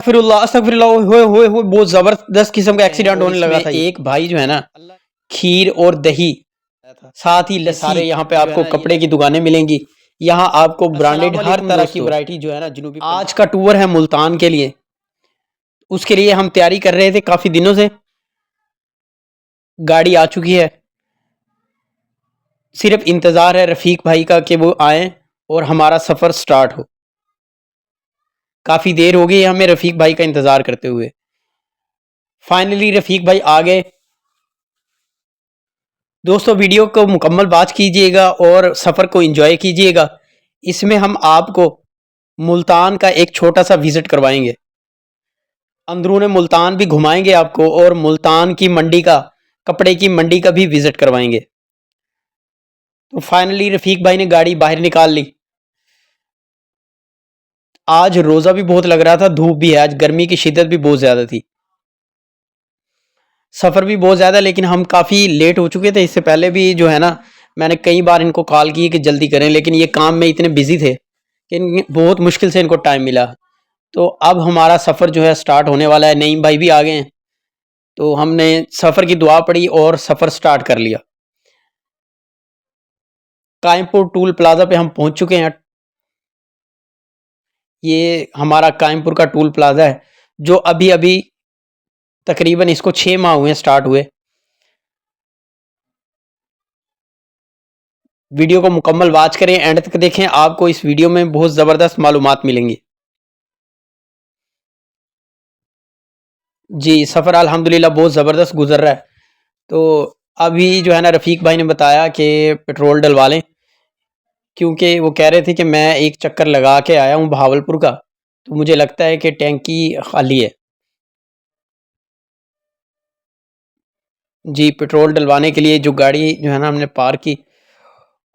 अस्तगफिरुल्लाह अस्तगफिरुल्लाह होए बहुत जबरदस्त किस्म का एक्सीडेंट होने लगा था। एक भाई जो है ना, खीर और दही साथ ही लस्सी, सारे यहाँ पे आपको कपड़े की दुकानें मिलेंगी। यहाँ आपको ब्रांडेड हर तरह की वैरायटी जो है ना जनूबी। आज का टूर है मुल्तान के लिए, उसके लिए हम तैयारी कर रहे थे काफी दिनों से। गाड़ी आ चुकी है, सिर्फ इंतजार है रफीक भाई का कि वो आए और हमारा सफर स्टार्ट हो। काफी देर हो गई हमें रफीक भाई का इंतजार करते हुए। फाइनली रफीक भाई आ गए। दोस्तों वीडियो को मुकम्मल वॉच कीजिएगा और सफ़र को एंजॉय कीजिएगा। इसमें हम आपको मुल्तान का एक छोटा सा विज़िट करवाएंगे, अंदरूने मुल्तान भी घुमाएंगे आपको और मुल्तान की मंडी का, कपड़े की मंडी का भी विज़िट करवाएंगे। तो फाइनली रफीक भाई ने गाड़ी बाहर निकाल ली। आज रोज़ा भी बहुत लग रहा था, धूप भी है, आज गर्मी की शिद्दत भी बहुत ज़्यादा थी, सफ़र भी बहुत ज़्यादा, लेकिन हम काफ़ी लेट हो चुके थे। इससे पहले भी जो है ना, मैंने कई बार इनको कॉल की कि जल्दी करें, लेकिन ये काम में इतने बिजी थे कि बहुत मुश्किल से इनको टाइम मिला। तो अब हमारा सफ़र जो है स्टार्ट होने वाला है। नईम भाई भी आ गए हैं, तो हमने सफ़र की दुआ पड़ी और सफ़र स्टार्ट कर लिया। कायमपुर टूल प्लाज़ा पे हम पहुंच चुके हैं। ये हमारा कायमपुर का टूल प्लाज़ा है, जो अभी अभी तकरीबन इसको 6 माह हुए स्टार्ट हुए। वीडियो को मुकम्मल वॉच करें, एंड तक देखें, आपको इस वीडियो में बहुत ज़बरदस्त मालूमात मिलेंगी। जी सफ़र अल्हम्दुलिल्लाह बहुत ज़बरदस्त गुजर रहा है। तो अभी जो है ना रफ़ीक भाई ने बताया कि पेट्रोल डलवा लें, क्योंकि वो कह रहे थे कि मैं एक चक्कर लगा के आया हूँ बहावलपुर का, तो मुझे लगता है कि टैंकी खाली है। जी पेट्रोल डलवाने के लिए जो गाड़ी जो है ना हमने पार्क की,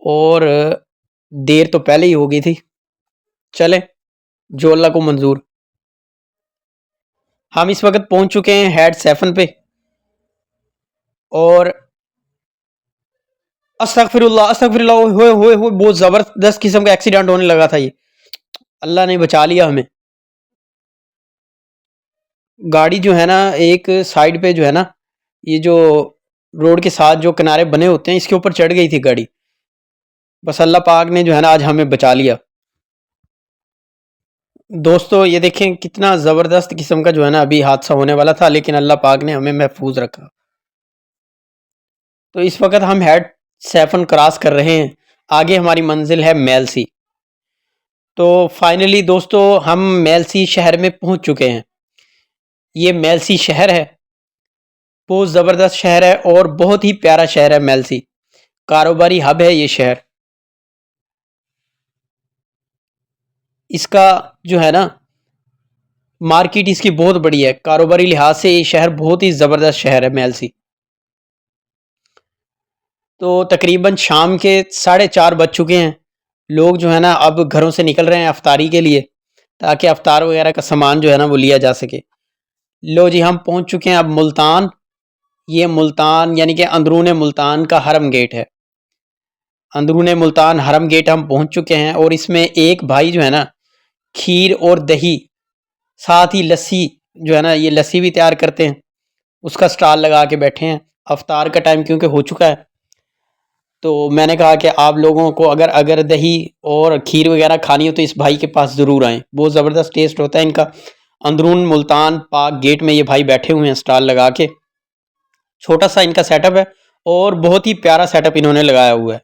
और देर तो पहले ही हो गई थी। चले जो अल्लाह को मंजूर। हम इस वक्त पहुंच चुके हैं हेड 7 पे, और अस्तगफिरुल्लाह अस्तगफिरुल्लाह होए बहुत जबरदस्त किस्म का एक्सीडेंट होने लगा था। ये अल्लाह ने बचा लिया हमें। गाड़ी जो है ना एक साइड पे जो है ना, ये जो रोड के साथ जो किनारे बने होते हैं, इसके ऊपर चढ़ गई थी गाड़ी। बस अल्लाह पाक ने जो है ना आज हमें बचा लिया। दोस्तों ये देखें कितना ज़बरदस्त किस्म का जो है ना अभी हादसा होने वाला था, लेकिन अल्लाह पाक ने हमें महफूज रखा। तो इस वक्त हम हेड 7 क्रॉस कर रहे हैं, आगे हमारी मंजिल है मेलसी। तो फाइनली दोस्तों हम मेलसी शहर में पहुंच चुके हैं। ये मेलसी शहर है, बहुत ज़बरदस्त शहर है और बहुत ही प्यारा शहर है मेलसी। कारोबारी हब है ये शहर। इसका जो है ना मार्केट इसकी बहुत बड़ी है, कारोबारी लिहाज से ये शहर बहुत ही ज़बरदस्त शहर है मेलसी। तो तकरीबन शाम के 4:30 बज चुके हैं। लोग जो है ना अब घरों से निकल रहे हैं अफ्तारी के लिए, ताकि अफ्तार वगैरह का सामान जो है ना वो लिया जा सके। लो जी हम पहुंच चुके हैं अब मुल्तान। ये मुल्तान यानी कि अंदरून मुल्तान का हरम गेट है। अंदरून मुल्तान हरम गेट हम पहुंच चुके हैं, और इसमें एक भाई जो है ना खीर और दही साथ ही लस्सी जो है ना, ये लस्सी भी तैयार करते हैं, उसका स्टॉल लगा के बैठे हैं। अफ्तार का टाइम क्योंकि हो चुका है, तो मैंने कहा कि आप लोगों को अगर अगर दही और खीर वगैरह खानी हो तो इस भाई के पास ज़रूर आएँ, बहुत ज़बरदस्त टेस्ट होता है इनका। अंदरून मुल्तान पाक गेट में ये भाई बैठे हुए हैं स्टॉल लगा के। छोटा सा इनका सेटअप है और बहुत ही प्यारा सेटअप इन्होंने लगाया हुआ है।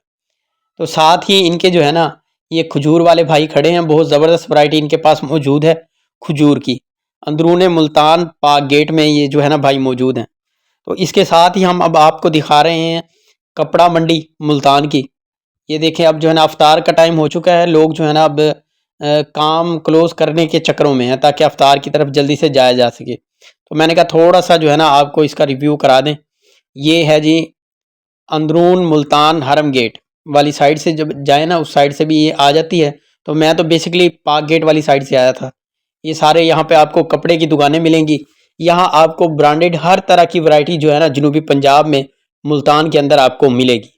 तो साथ ही इनके जो है ना ये खजूर वाले भाई खड़े हैं, बहुत ज़बरदस्त वैरायटी इनके पास मौजूद है खजूर की। अंदरून मुल्तान पाक गेट में ये जो है ना भाई मौजूद हैं। तो इसके साथ ही हम अब आपको दिखा रहे हैं कपड़ा मंडी मुल्तान की। ये देखें अब जो है ना अफ्तार का टाइम हो चुका है, लोग जो है ना अब काम क्लोज़ करने के चक्करों में हैं, ताकि अफ्तार की तरफ जल्दी से जाया जा सके। तो मैंने कहा थोड़ा सा जो है ना आपको इसका रिव्यू करा दें। ये है जी अंदरून मुल्तान हरम गेट वाली साइड से जब जाए ना, उस साइड से भी ये आ जाती है। तो मैं तो बेसिकली पाक गेट वाली साइड से आया था। ये सारे यहाँ पे आपको कपड़े की दुकानें मिलेंगी। यहाँ आपको ब्रांडेड हर तरह की वैरायटी जो है ना जनूबी पंजाब में मुल्तान के अंदर आपको मिलेगी।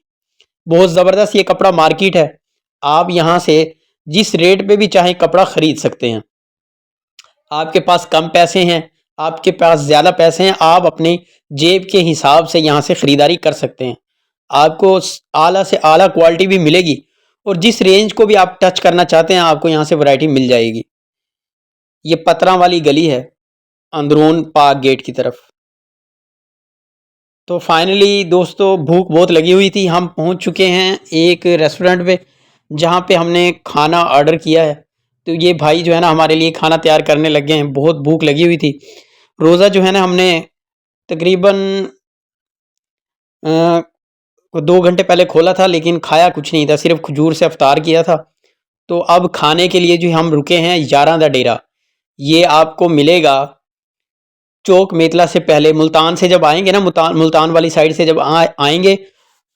बहुत ज़बरदस्त ये कपड़ा मार्केट है। आप यहाँ से जिस रेट पे भी चाहें कपड़ा ख़रीद सकते हैं। आपके पास कम पैसे हैं, आपके पास ज़्यादा पैसे हैं, आप अपनी जेब के हिसाब से यहाँ से ख़रीदारी कर सकते हैं। आपको आला से आला क्वालिटी भी मिलेगी और जिस रेंज को भी आप टच करना चाहते हैं आपको यहाँ से वैरायटी मिल जाएगी। ये पतरा वाली गली है, अंदरून पाक गेट की तरफ। तो फाइनली दोस्तों भूख बहुत लगी हुई थी, हम पहुंच चुके हैं एक रेस्टोरेंट पे जहां पे हमने खाना ऑर्डर किया है। तो ये भाई जो है ना हमारे लिए खाना तैयार करने लग गए हैं, बहुत भूख लगी हुई थी। रोज़ा जो है ना हमने तकरीबन 2 घंटे पहले खोला था लेकिन खाया कुछ नहीं था, सिर्फ खजूर से अफ्तार किया था। तो अब खाने के लिए जो हम रुके हैं यारां दा डेरा, ये आपको मिलेगा चौक मेतला से पहले। मुल्तान से जब आएंगे ना, मुल्तान वाली साइड से जब आएंगे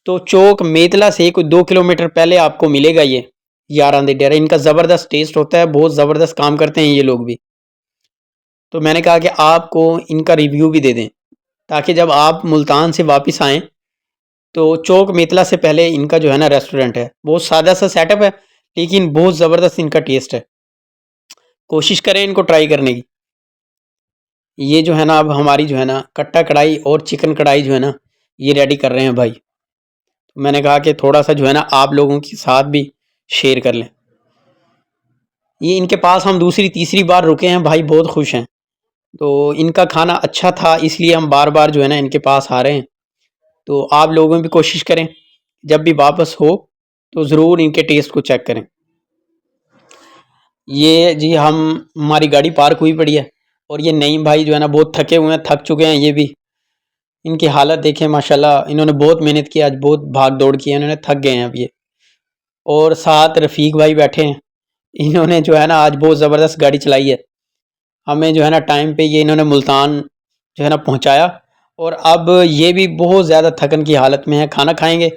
तो चौक मेतला से कोई 2 किलोमीटर पहले आपको मिलेगा ये यारां दे डेरा। इनका ज़बरदस्त टेस्ट होता है, बहुत ज़बरदस्त काम करते हैं ये लोग भी। तो मैंने कहा कि आपको इनका रिव्यू भी दे दें ताकि जब आप मुल्तान से वापस आएँ तो चौक मेतला से पहले इनका जो है ना रेस्टोरेंट है। बहुत सादा सा सेटअप है लेकिन बहुत ज़बरदस्त इनका टेस्ट है। कोशिश करें इनको ट्राई करने की। ये जो है ना अब हमारी जो है ना कट्टा कढ़ाई और चिकन कढ़ाई जो है ना ये रेडी कर रहे हैं भाई। तो मैंने कहा कि थोड़ा सा जो है ना आप लोगों के साथ भी शेयर कर लें। ये इनके पास हम दूसरी तीसरी बार रुके हैं भाई, बहुत खुश हैं। तो इनका खाना अच्छा था इसलिए हम बार बार जो है ना इनके पास आ रहे हैं। तो आप लोगों भी कोशिश करें जब भी वापस हो तो ज़रूर इनके टेस्ट को चेक करें। ये जी हम हमारी गाड़ी पार्क हुई पड़ी है और ये नईम भाई जो है ना बहुत थके हुए हैं, थक चुके हैं ये भी। इनकी हालत देखें माशाल्लाह, इन्होंने बहुत मेहनत की, आज बहुत भाग दौड़ की है, इन्होंने थक गए हैं अब ये। और साथ रफ़ीक भाई बैठे हैं, इन्होंने जो है ना आज बहुत ज़बरदस्त गाड़ी चलाई है। हमें जो है ना टाइम पे ये इन्होंने मुल्तान जो है ना पहुंचाया और अब ये भी बहुत ज़्यादा थकन की हालत में है। खाना खाएंगे